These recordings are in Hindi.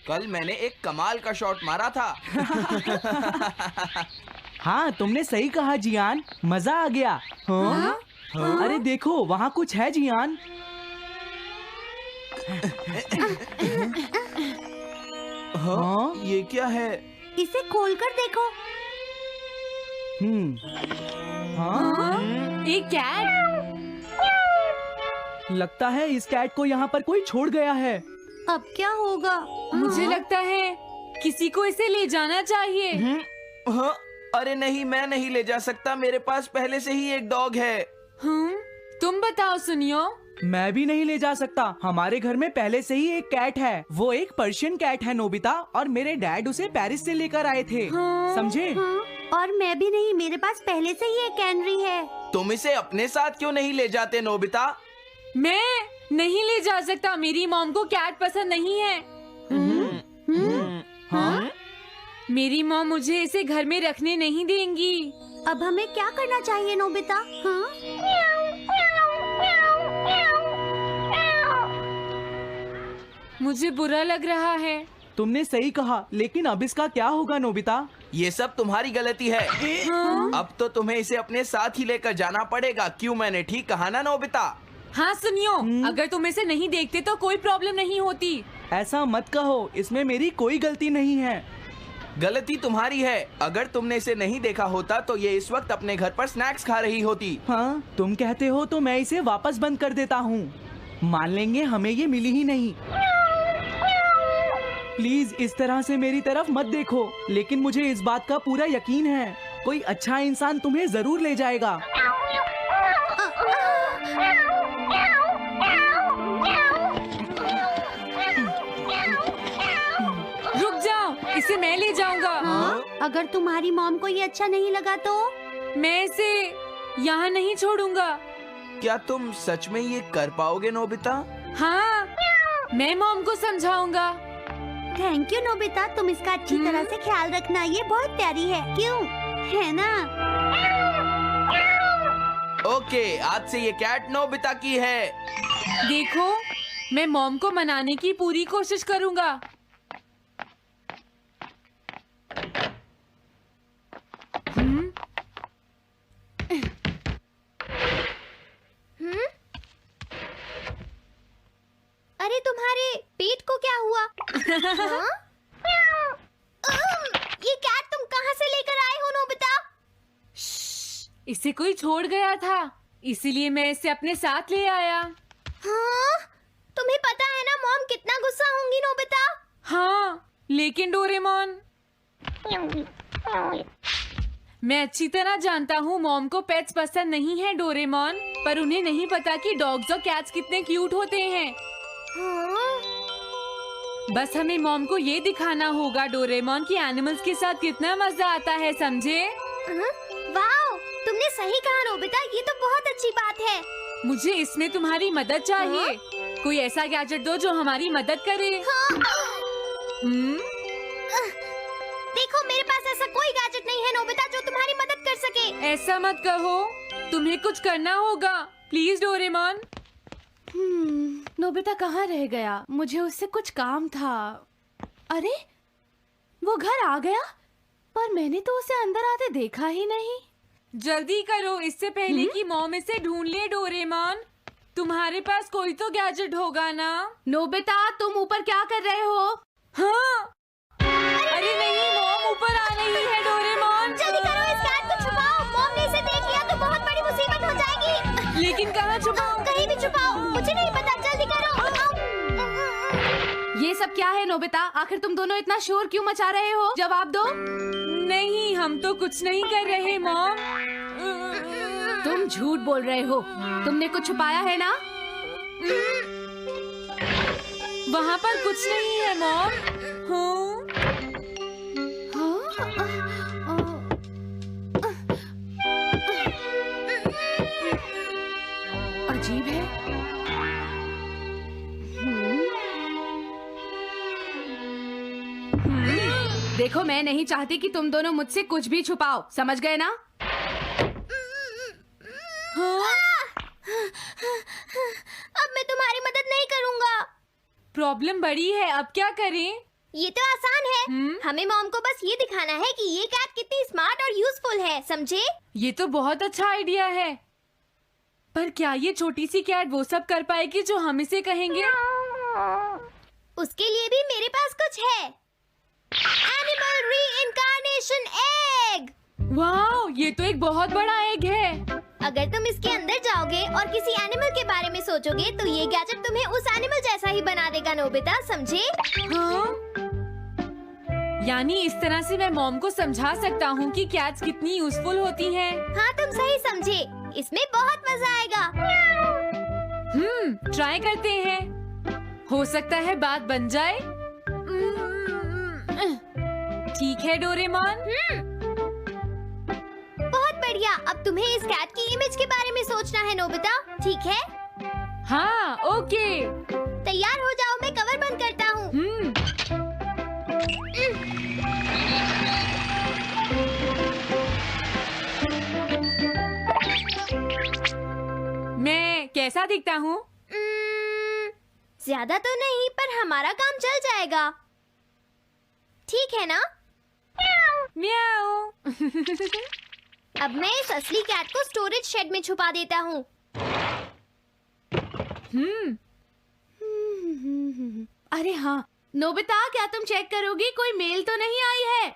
कल मैंने एक कमाल का शॉट मारा था। हाँ, तुमने सही कहा जियान, मजा आ गया। हाँ? अरे देखो, वहाँ कुछ है जियान। हाँ? ये क्या है? इसे खोलकर देखो। हाँ? एक कैट। लगता है इस कैट को यहाँ पर कोई छोड़ गया है। अब क्या होगा? मुझे लगता है किसी को इसे ले जाना चाहिए। हाँ? अरे नहीं, मैं नहीं ले जा सकता, मेरे पास पहले से ही एक डॉग है। तुम बताओ सुनियो। मैं भी नहीं ले जा सकता, हमारे घर में पहले से ही एक कैट है। वो एक पर्शियन कैट है नोबिता, और मेरे डैड उसे पेरिस से लेकर आए थे। समझे? और मैं भी नहीं, मेरे पास पहले से ही एक कैनरी है। तुम इसे अपने साथ क्यों नहीं ले जाते नोबिता? मैं नहीं ले जा सकता, मेरी मॉम को कैट पसंद नहीं है। हाँ? मेरी मॉम मुझे इसे घर में रखने नहीं देंगी। अब हमें क्या करना चाहिए नोबिता? हाँ? मुझे बुरा लग रहा है। तुमने सही कहा, लेकिन अब इसका क्या होगा नोबिता? ये सब तुम्हारी गलती है। अब तो तुम्हें इसे अपने साथ ही लेकर जाना पड़ेगा। क्यों, मैंने ठीक कहा ना नोबिता? हाँ सुनियो, अगर तुम इसे नहीं देखते तो कोई प्रॉब्लम नहीं होती। ऐसा मत कहो, इसमें मेरी कोई गलती नहीं है। गलती तुम्हारी है। अगर तुमने इसे नहीं देखा होता तो ये इस वक्त अपने घर पर स्नैक्स खा रही होती। हाँ, तुम कहते हो तो मैं इसे वापस बंद कर देता हूँ। मान लेंगे हमें ये मिली ही नहीं। प्लीज इस तरह से मेरी तरफ मत देखो, लेकिन मुझे इस बात का पूरा यकीन है, कोई अच्छा इंसान तुम्हें जरूर ले जाएगा। रुक जाओ, इसे मैं ले जाऊंगा। अगर तुम्हारी मॉम को ये अच्छा नहीं लगा तो? मैं इसे यहाँ नहीं छोड़ूंगा। क्या तुम सच में ये कर पाओगे नोबिता? हाँ, मैं मॉम को समझाऊंगा। थैंक यू नोबिता, तुम इसका अच्छी तरह से ख्याल रखना, ये बहुत प्यारी है। क्यों, है ना? ओके, आज से ये कैट नोबिता की है। देखो, मैं मॉम को मनाने की पूरी कोशिश करूंगा। अरे तुम्हारे पेट को क्या हुआ? हाँ? ये कैट तुम कहाँ से लेकर आए हो नोबिता? इसे कोई छोड़ गया था, इसीलिए मैं इसे अपने साथ ले आया। हाँ? तुम्हें पता है ना मॉम कितना गुस्सा होंगी नोबिता? हाँ, लेकिन डोरेमोन, मैं अच्छी तरह जानता हूँ मॉम को पेट्स पसंद नहीं है डोरेमोन, पर उन्हें नहीं पता कि डॉग्स और कैट्स कितने क्यूट होते हैं। हाँ? बस हमें मॉम को ये दिखाना होगा डोरेमोन कि एनिमल्स के साथ कितना मजा आता है, समझे? वाओ, तुमने सही कहा नोबिता, ये तो बहुत अच्छी बात है। मुझे इसमें तुम्हारी मदद चाहिए। कोई ऐसा गैजेट दो जो हमारी मदद करे। देखो, मेरे पास ऐसा कोई गैजेट नहीं है नोबिता जो तुम्हारी मदद कर सके। ऐसा मत कहो, तुम्हें कुछ करना होगा, प्लीज डोरेमोन। नोबिता कहाँ रह गया? मुझे उससे कुछ काम था। अरे, वो घर आ गया, पर मैंने तो उसे अंदर आते देखा ही नहीं। जल्दी करो, इससे पहले कि मॉम इसे ढूंढ ले डोरेमोन। तुम्हारे पास कोई तो गैजेट होगा ना? नोबिता, तुम ऊपर क्या कर रहे हो? हाँ? अरे नहीं, मॉम ऊपर आ रही है डोरेमोन। जल्दी करो, इस कैट को छुपाओ। मॉम ने इसे देख लिया तो बहुत बड़ी मुसीबत हो जाएगी। लेकिन कहाँ छुपाऊं? कहीं भी छुपाओ, मुझे नहीं पता, जल्दी करो। ये सब क्या है नोबिता? आखिर तुम दोनों इतना शोर क्यों मचा रहे हो? जवाब दो। नहीं, हम तो कुछ नहीं कर रहे मॉम। तुम झूठ बोल रहे हो, तुमने कुछ छुपाया है ना? वहाँ पर कुछ नहीं है मॉम। अजीब है। देखो, मैं नहीं चाहती कि तुम दोनों मुझसे कुछ भी छुपाओ, समझ गए ना? अब मैं तुम्हारी मदद नहीं करूंगा। प्रॉब्लम बड़ी है, अब क्या करें? ये तो आसान है। हमें मॉम को बस ये दिखाना है कि ये कैट कितनी स्मार्ट और यूजफुल है, समझे? ये तो बहुत अच्छा आइडिया है, पर क्या ये छोटी सी कैट वो सब कर पाएगी जो हम इसे कहेंगे? उसके लिए भी मेरे पास कुछ है। Animal reincarnation egg. वाह, ये तो एक बहुत बड़ा एग है। अगर तुम इसके अंदर जाओगे और किसी एनिमल के बारे में सोचोगे तो ये गैजेट तुम्हें उस एनिमल जैसा ही बना देगा, नोबिता, समझे? हाँ? यानी इस तरह से मैं मॉम को समझा सकता हूँ कि कैट्स कितनी यूजफुल होती हैं। हाँ, तुम सही समझे। इसमें बहुत मजा आएगा। ट्राई करते हैं। हो सकता है बात बन जाए। ठीक है डोरेमोन। बहुत बढ़िया। अब तुम्हें इस कैट की इमेज के बारे में सोचना है, नोबिता, ठीक है? हाँ, ओके। तैयार हो जाओ, मैं कवर बंद करता हूँ। मैं कैसा दिखता हूँ? ज्यादा तो नहीं, पर हमारा काम चल जाएगा, ठीक है ना? म्याऊ। अब मैं इस असली कैट को स्टोरेज शेड में छुपा देता हूँ। अरे हाँ नोबिता, क्या तुम चेक करोगी कोई मेल तो नहीं आई है?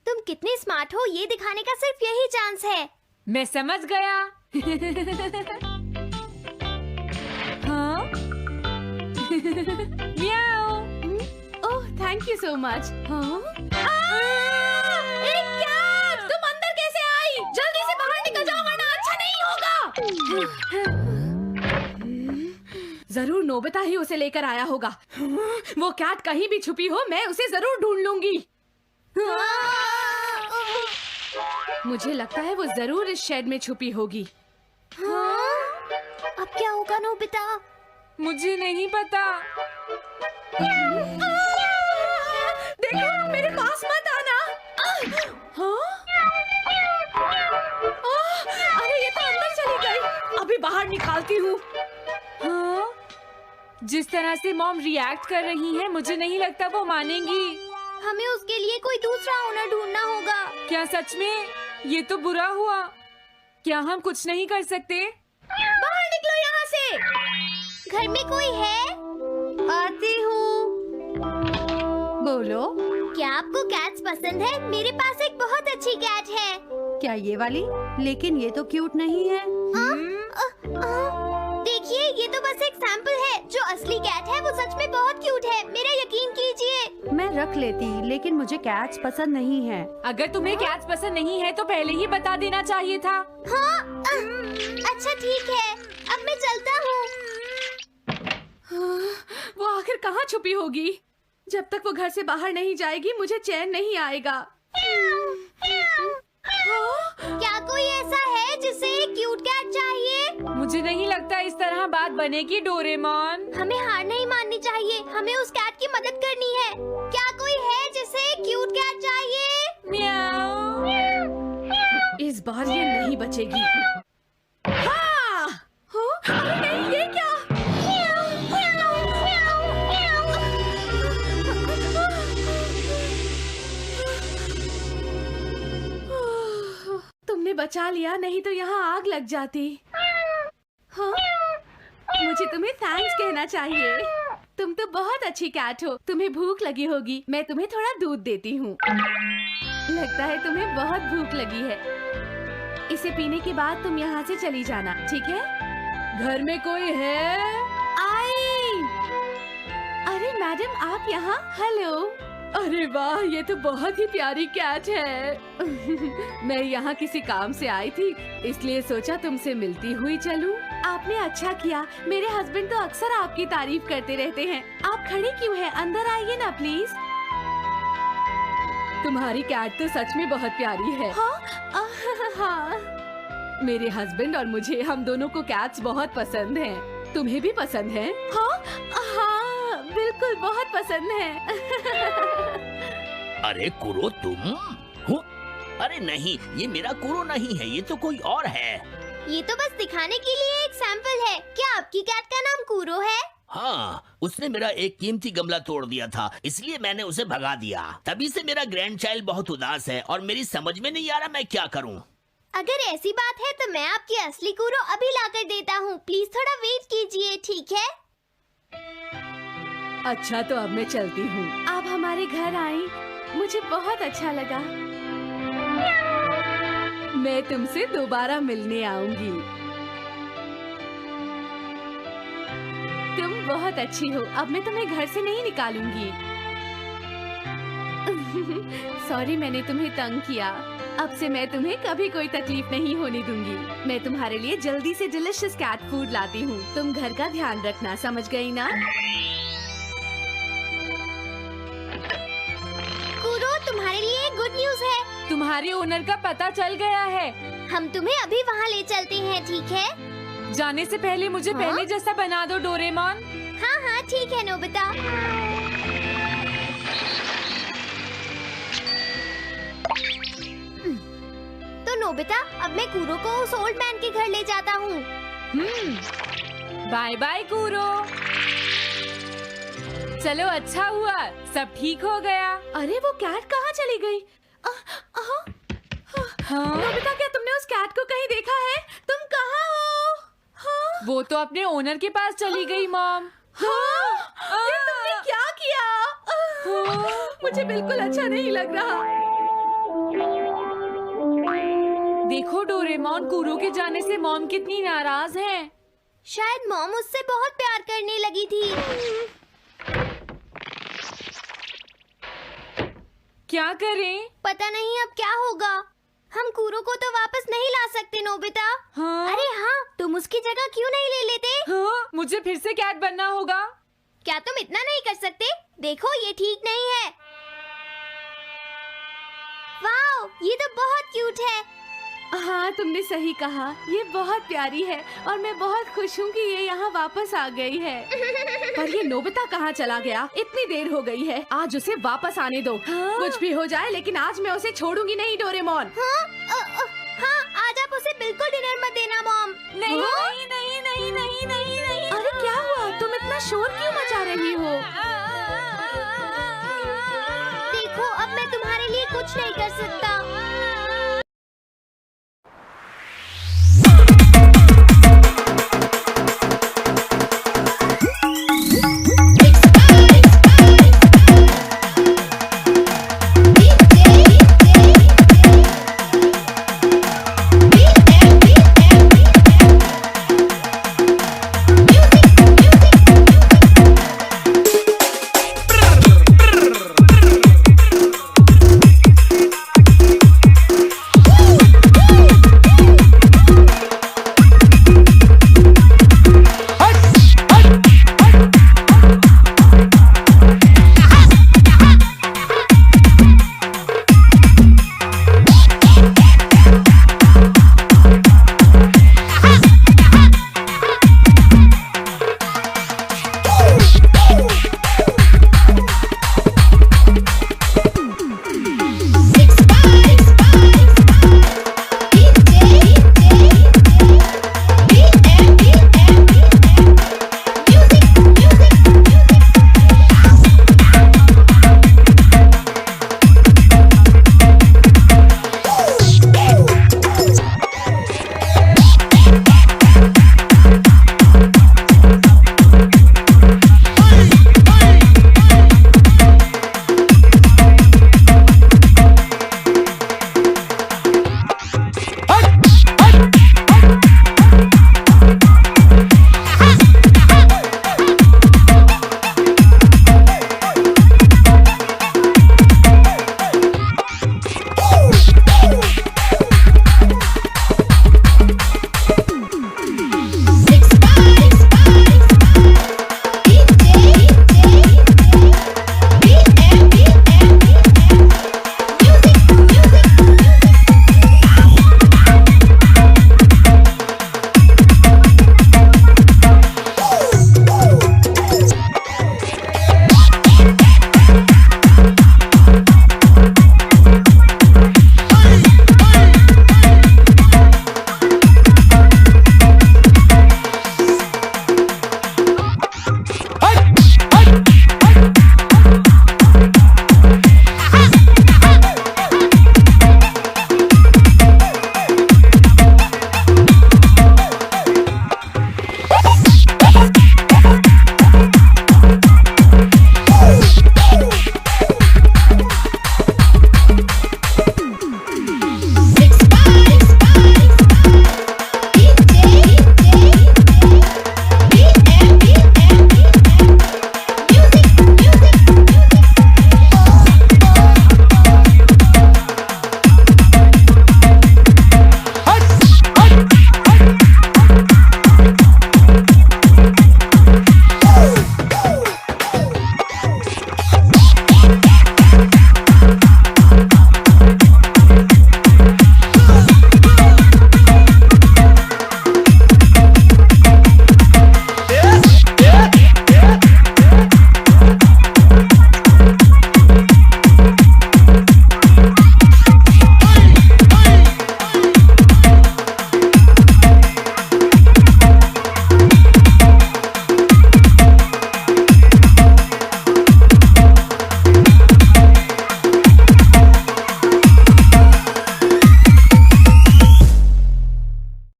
तुम कितने स्मार्ट हो ये दिखाने का सिर्फ यही चांस है। मैं समझ गया। हाँ? म्याऊ। ओह, थैंक यू सो मच। तुम अंदर कैसे आई? जल्दी से बाहर निकल जाओ वरना अच्छा नहीं होगा। जरूर नोबिता ही उसे लेकर आया होगा। वो कैट कहीं भी छुपी हो, मैं उसे जरूर ढूंढ लूंगी। मुझे लगता है वो जरूर इस शेड में छुपी होगी। अब क्या होगा नोबिता? मुझे नहीं पता। देखो, मेरे पास मत आना। अरे ये तो अंदर चली गई। अभी बाहर निकालती हूँ। हाँ? जिस तरह से मॉम रिएक्ट कर रही है, मुझे नहीं लगता वो मानेंगी। हमें उसके लिए कोई दूसरा ओनर ढूंढना होगा। क्या सच में? ये तो बुरा हुआ। क्या हम कुछ नहीं कर सकते? बाहर निकलो यहाँ से। घर में कोई है? आती हूँ। बोलो, क्या आपको कैट्स पसंद है? मेरे पास एक बहुत अच्छी कैट है। क्या ये वाली? लेकिन ये तो क्यूट नहीं है। देखिए, ये तो बस एक सैंपल है। जो असली कैट है वो सच में बहुत क्यूट है, मेरा यकीन कीजिए। मैं रख लेती, लेकिन मुझे कैट्स पसंद नहीं है। अगर तुम्हें कैट्स पसंद नहीं है तो पहले ही बता देना चाहिए था। हाँ, अच्छा ठीक है, अब मैं चलता हूँ। वो आखिर कहाँ छुपी होगी? जब तक वो घर से बाहर नहीं जाएगी मुझे चैन नहीं आएगा। क्या कोई ऐसा है जिसे एक क्यूट कैट चाहिए? मुझे नहीं लगता इस तरह बात बनेगी डोरेमोन। हमें हार नहीं माननी चाहिए, हमें उस कैट की मदद करनी है। क्या कोई है जिसे एक क्यूट कैट चाहिए? म्याऊ। इस बार ये नहीं बचेगी। हाँ! अरे नहीं, ये क्या? तुमने बचा लिया, नहीं तो यहाँ आग लग जाती। हाँ? मुझे तुम्हें थैंक्स कहना चाहिए। तुम तो बहुत अच्छी कैट हो। तुम्हें भूख लगी होगी, मैं तुम्हें थोड़ा दूध देती हूँ। लगता है तुम्हें बहुत भूख लगी है। इसे पीने के बाद तुम यहाँ से चली जाना, ठीक है? घर में कोई है? आई! अरे मैडम, आप यहाँ? हेलो। अरे वाह, ये तो बहुत ही प्यारी कैट है। मैं यहाँ किसी काम से आई थी, इसलिए सोचा तुमसे मिलती हुई चलूं। आपने अच्छा किया। मेरे हस्बैंड तो अक्सर आपकी तारीफ करते रहते हैं। आप खड़े क्यों हैं? अंदर आइए ना प्लीज। तुम्हारी कैट तो सच में बहुत प्यारी है। हाँ? हाँ। मेरे हस्बैंड और मुझे, हम दोनों को कैट्स बहुत पसंद हैं। तुम्हें भी पसंद है? हाँ, हाँ, बिल्कुल बहुत पसंद है। अरे कुरो, तुम हो? अरे नहीं, ये मेरा कुरो नहीं है, ये तो कोई और है। ये तो बस दिखाने के लिए एक सैंपल है। क्या आपकी कैट का नाम कूरो है? हाँ, उसने मेरा एक कीमती गमला तोड़ दिया था, इसलिए मैंने उसे भगा दिया। तभी से मेरा ग्रैंड चाइल्ड बहुत उदास है और मेरी समझ में नहीं आ रहा मैं क्या करूं। अगर ऐसी बात है तो मैं आपकी असली कूरो अभी लाकर देता हूँ। प्लीज थोड़ा वेट कीजिए, ठीक है? अच्छा, तो अब मैं चलती हूँ। आप हमारे घर आई, मुझे बहुत अच्छा लगा। मैं तुमसे दोबारा मिलने आऊंगी। तुम बहुत अच्छी हो। अब मैं तुम्हें घर से नहीं निकालूंगी। सॉरी, मैंने तुम्हें तंग किया। अब से मैं तुम्हें कभी कोई तकलीफ नहीं होने दूंगी। मैं तुम्हारे लिए जल्दी से डिलिशियस कैट फूड लाती हूँ। तुम घर का ध्यान रखना, समझ गई ना? कूरो, तुम्हारे लिए गुड न्यूज है। तुम्हारे ओनर का पता चल गया है। हम तुम्हें अभी वहाँ ले चलते हैं, ठीक है? जाने से पहले मुझे पहले जैसा बना दो डोरेमोन। हाँ हाँ ठीक है नोबिता। तो नोबिता, अब मैं कूरो को उस ओल्ड मैन के घर ले जाता हूँ। बाय बाय कूरो। चलो, अच्छा हुआ, सब ठीक हो गया। अरे वो कैट कहाँ चली गई? हाँ? नोबिता, क्या तुमने उस कैट को कहीं देखा है? तुम कहाँ हो? हाँ? वो तो अपने ओनर के पास चली गई मॉम। हाँ? ये तुमने क्या किया? मुझे बिल्कुल अच्छा नहीं लग रहा। देखो डोरेमोन, कूरो के जाने से मॉम कितनी नाराज हैं। शायद मॉम उससे बहुत प्यार करने लगी थी। क्या करें? पता नहीं अब क्या होगा। हम कूरो को तो वापस नहीं ला सकते नोबिता। हाँ? अरे हाँ, तुम उसकी जगह क्यों नहीं ले लेते? हाँ? मुझे फिर से कैट बनना होगा। क्या तुम इतना नहीं कर सकते? देखो, ये ठीक नहीं है। वाओ, ये तो बहुत क्यूट है। हाँ, तुमने सही कहा। ये बहुत प्यारी है और मैं बहुत खुश हूँ कि ये यहाँ वापस आ गई है। पर ये नोबिता कहाँ चला गया? इतनी देर हो गई है। आज उसे वापस आने दो। हाँ? कुछ भी हो जाए, लेकिन आज मैं उसे छोड़ूंगी नहीं डोरेमोन। हाँ, आज आप उसे बिल्कुल डिनर मत देना मॉम। नहीं हाँ? नहीं नहीं नहीं नहीं नहीं नहीं। अरे क्या हुआ? तुम इतना शोर क्यों मचा रही हो? देखो, अब मैं तुम्हारे लिए कुछ नहीं कर सकती।